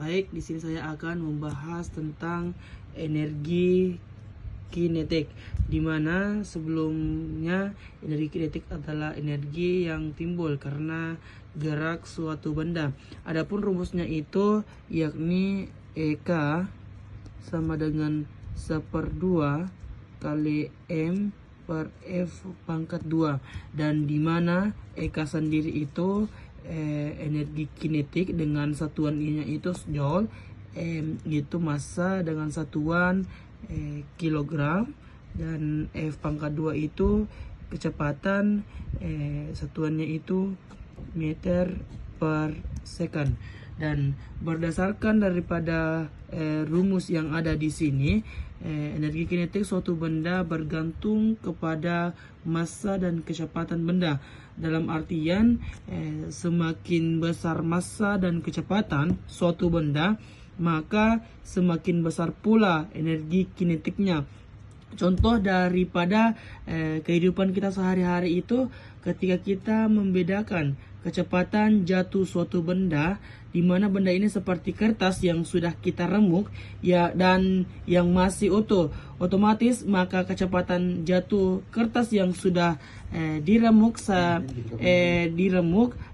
Baik, di sini saya akan membahas tentang energi kinetik, di mana sebelumnya energi kinetik adalah energi yang timbul karena gerak suatu benda. Adapun rumusnya itu yakni EK sama dengan 1/2 kali M per F pangkat 2, dan di mana EK sendiri itu energi kinetik dengan satuan I-nya itu joule, M itu massa dengan satuan kilogram, dan F pangkat 2 itu kecepatan, satuannya itu meter per second. Dan berdasarkan daripada rumus yang ada di sini, energi kinetik suatu benda bergantung kepada massa dan kecepatan benda. Dalam artian semakin besar massa dan kecepatan suatu benda, maka semakin besar pula energi kinetiknya. Contoh daripada kehidupan kita sehari-hari itu, ketika kita membedakan kecepatan jatuh suatu benda, di mana benda ini seperti kertas yang sudah kita remuk ya, dan yang masih utuh, otomatis maka kecepatan jatuh kertas yang sudah diremuk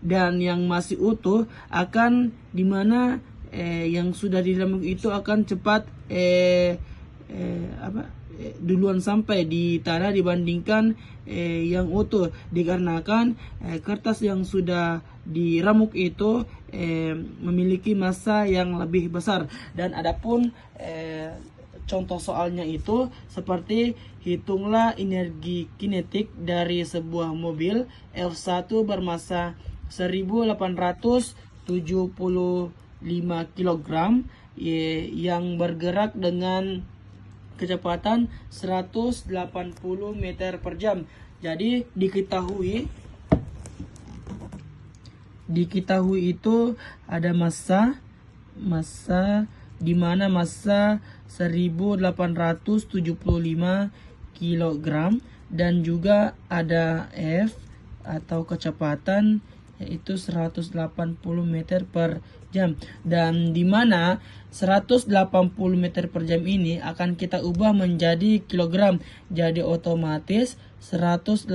dan yang masih utuh akan, di mana yang sudah diremuk itu akan cepat duluan sampai di tanah dibandingkan yang utuh, dikarenakan kertas yang sudah diremuk itu memiliki massa yang lebih besar. Dan adapun contoh soalnya itu seperti, hitunglah energi kinetik dari sebuah mobil F1 bermassa 1875 kg yang bergerak dengan kecepatan 180 meter per jam. Jadi diketahui itu ada massa di mana massa 1875 kg, dan juga ada F atau kecepatan yaitu 180 meter per jam, dan di mana 180 meter per jam ini akan kita ubah menjadi kilogram. Jadi otomatis 180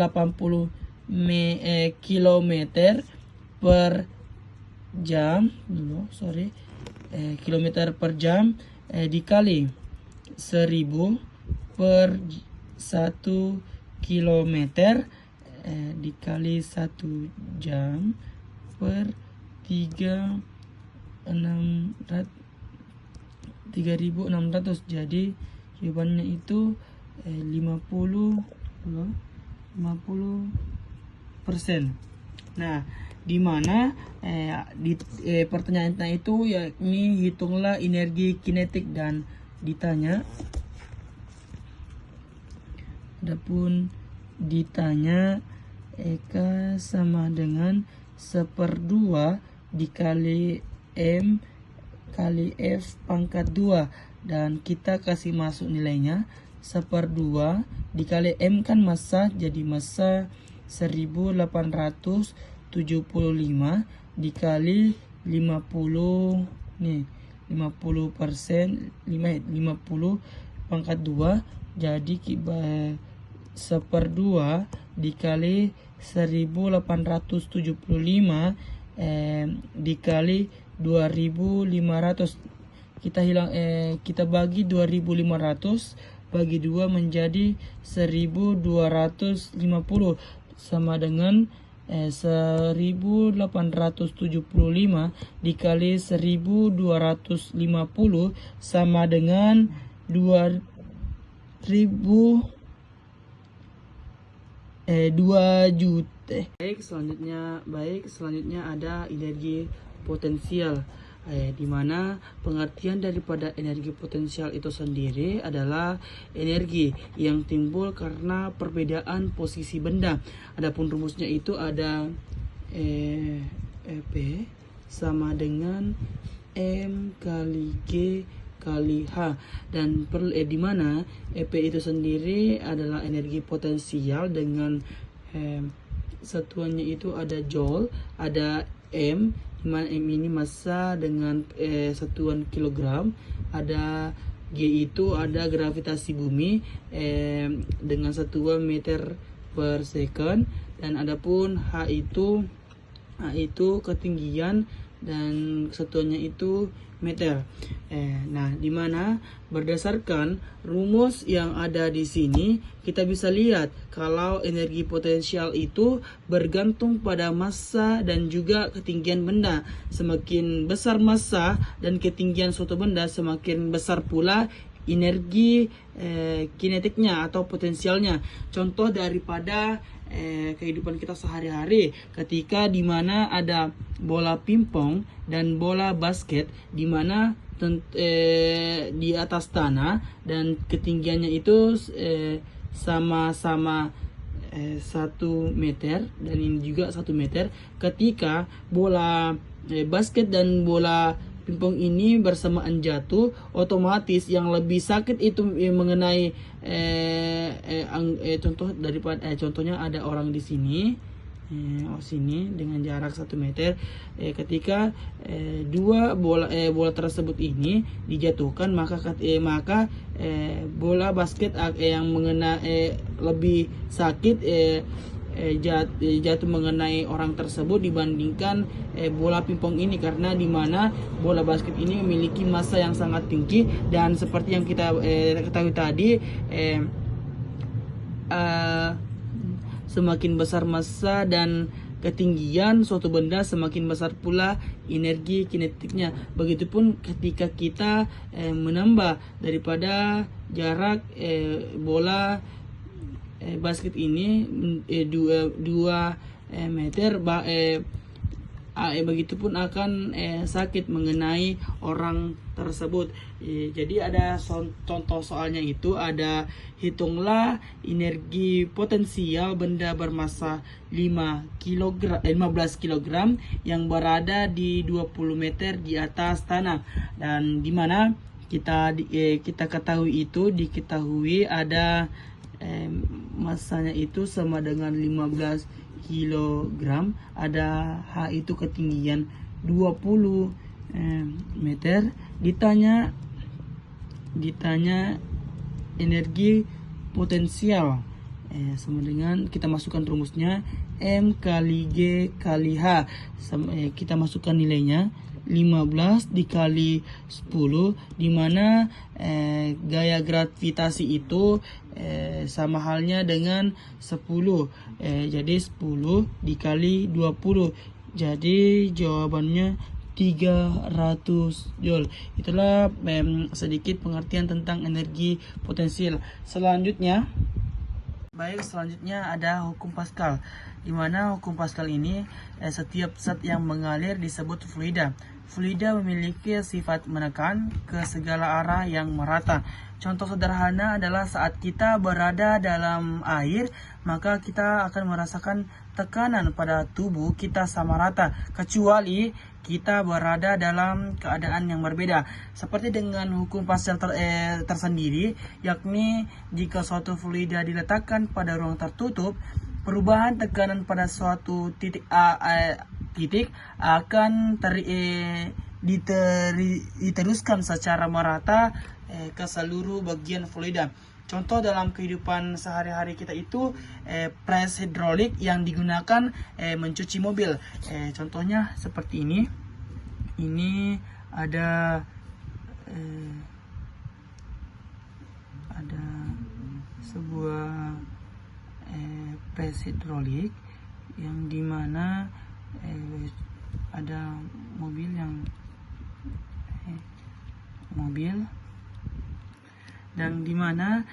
kilometer per jam kilometer per jam dikali 1000 per 1 kilometer dikali 1 jam per 3.600. Jadi jawabannya itu 50%. Nah, di mana di pertanyaan itu yakni hitunglah energi kinetik, dan ditanya, adapun ditanya EK sama dengan 1/2 dikali M kali F pangkat 2, dan kita kasih masuk nilainya. 1/2 dikali M kan massa, jadi massa 1875 dikali 50 nih, 50% 50 pangkat 2, jadi 1/2 dikali 1875 dikali 2500. Kita bagi 2500 bagi 2 menjadi 1250, sama dengan 1875 dikali 1250 sama dengan 2 juta. Baik, selanjutnya ada energi potensial, di mana pengertian daripada energi potensial itu sendiri adalah energi yang timbul karena perbedaan posisi benda. Adapun rumusnya itu ada EP sama dengan M kali G kali H, dan di mana EP itu sendiri adalah energi potensial dengan satuannya itu ada joule, ada M dimana M ini massa dengan satuan kilogram, ada G itu ada gravitasi bumi dengan satuan meter per second, dan adapun H itu ketinggian dan satuannya itu meter. Nah, dimana berdasarkan rumus yang ada di sini kita bisa lihat kalau energi potensial itu bergantung pada massa dan juga ketinggian benda. Semakin besar massa dan ketinggian suatu benda, semakin besar pula energi kinetiknya atau potensialnya. Contoh daripada kehidupan kita sehari-hari, ketika dimana ada bola pingpong dan bola basket, dimana di atas tanah dan ketinggiannya itu sama-sama 1 meter dan ini juga 1 meter. Ketika bola basket dan bola pingpong ini bersamaan jatuh, otomatis yang lebih sakit itu mengenai contohnya ada orang di sini, sini dengan jarak 1 meter. Ketika dua bola tersebut ini dijatuhkan, maka bola basket yang lebih sakit jatuh mengenai orang tersebut dibandingkan bola pingpong ini, karena dimana bola basket ini memiliki massa yang sangat tinggi, dan seperti yang kita ketahui tadi, semakin besar massa dan ketinggian suatu benda, semakin besar pula energi kinetiknya. Begitupun ketika kita menambah daripada jarak bola basket ini 2 meter, begitupun akan sakit mengenai orang tersebut. Jadi ada contoh soalnya itu ada, hitunglah energi potensial benda bermassa 15 kg yang berada di 20 meter di atas tanah, dan dimana kita ketahui diketahui ada massanya itu sama dengan 15 kg, ada H itu ketinggian 20 meter. Ditanya energi potensial sama dengan, kita masukkan rumusnya M kali G kali H, kita masukkan nilainya 15 dikali 10, dimana gaya gravitasi itu sama halnya dengan 10, jadi 10 dikali 20, jadi jawabannya 300 Joule. Itulah sedikit pengertian tentang energi potensial. Selanjutnya ada hukum Pascal, di mana hukum Pascal ini setiap zat yang mengalir disebut fluida. Fluida memiliki sifat menekan ke segala arah yang merata. Contoh sederhana adalah saat kita berada dalam air, maka kita akan merasakan tekanan pada tubuh kita sama rata, kecuali kita berada dalam keadaan yang berbeda. Seperti dengan hukum Pascal tersendiri, yakni jika suatu fluida diletakkan pada ruang tertutup, perubahan tekanan pada suatu titik akan diteruskan secara merata ke seluruh bagian fluida. Contoh dalam kehidupan sehari-hari kita itu pres hidrolik yang digunakan mencuci mobil. Contohnya seperti ini. Ini ada sebuah pres hidrolik yang dimana ada mobil dan dimana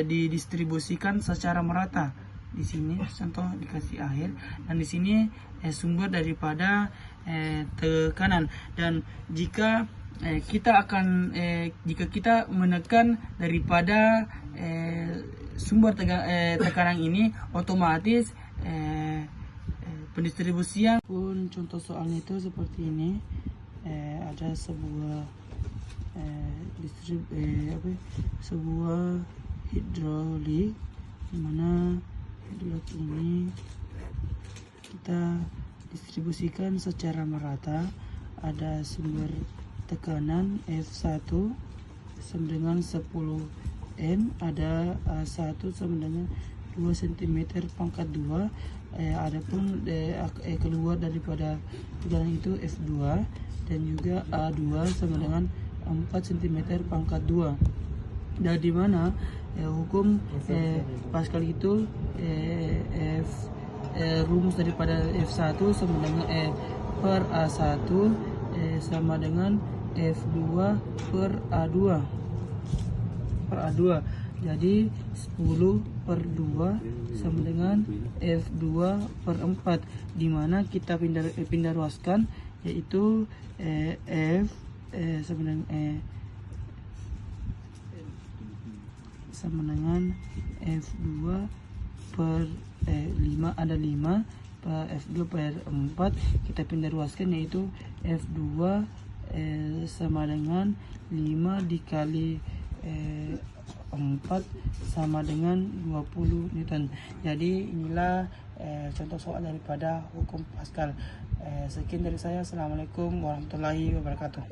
didistribusikan secara merata. Di sini contoh dikasih air, dan di sini sumber daripada tekanan, dan jika kita menekan daripada sumber tekanan ini, otomatis pendistribusian pun. Contoh soalnya itu seperti ini. Ada sebuah sebuah hidrolik, dimana hidrolik ini kita distribusikan secara merata. Ada sumber tekanan F1 sama dengan 10 N, ada 1 sama dengan 2 cm pangkat 2. Adapun keluar daripada tegangan itu F2, dan juga A2 sama dengan 4 cm pangkat 2. Dan di mana hukum Pascal itu rumus daripada F1 sama dengan E per A1 sama dengan F2 per A2 Jadi 10 per 2 sama dengan F2 per 4, dimana kita pindah ruaskan, yaitu F sama dengan sama dengan F2 per 5, ada 5 F2 per 4, kita pindah ruaskan, yaitu F2 sama dengan 5 dikali 4 sama dengan 20 Newton. Jadi inilah contoh soal daripada hukum Pascal. Sekian dari saya. Assalamualaikum warahmatullahi wabarakatuh.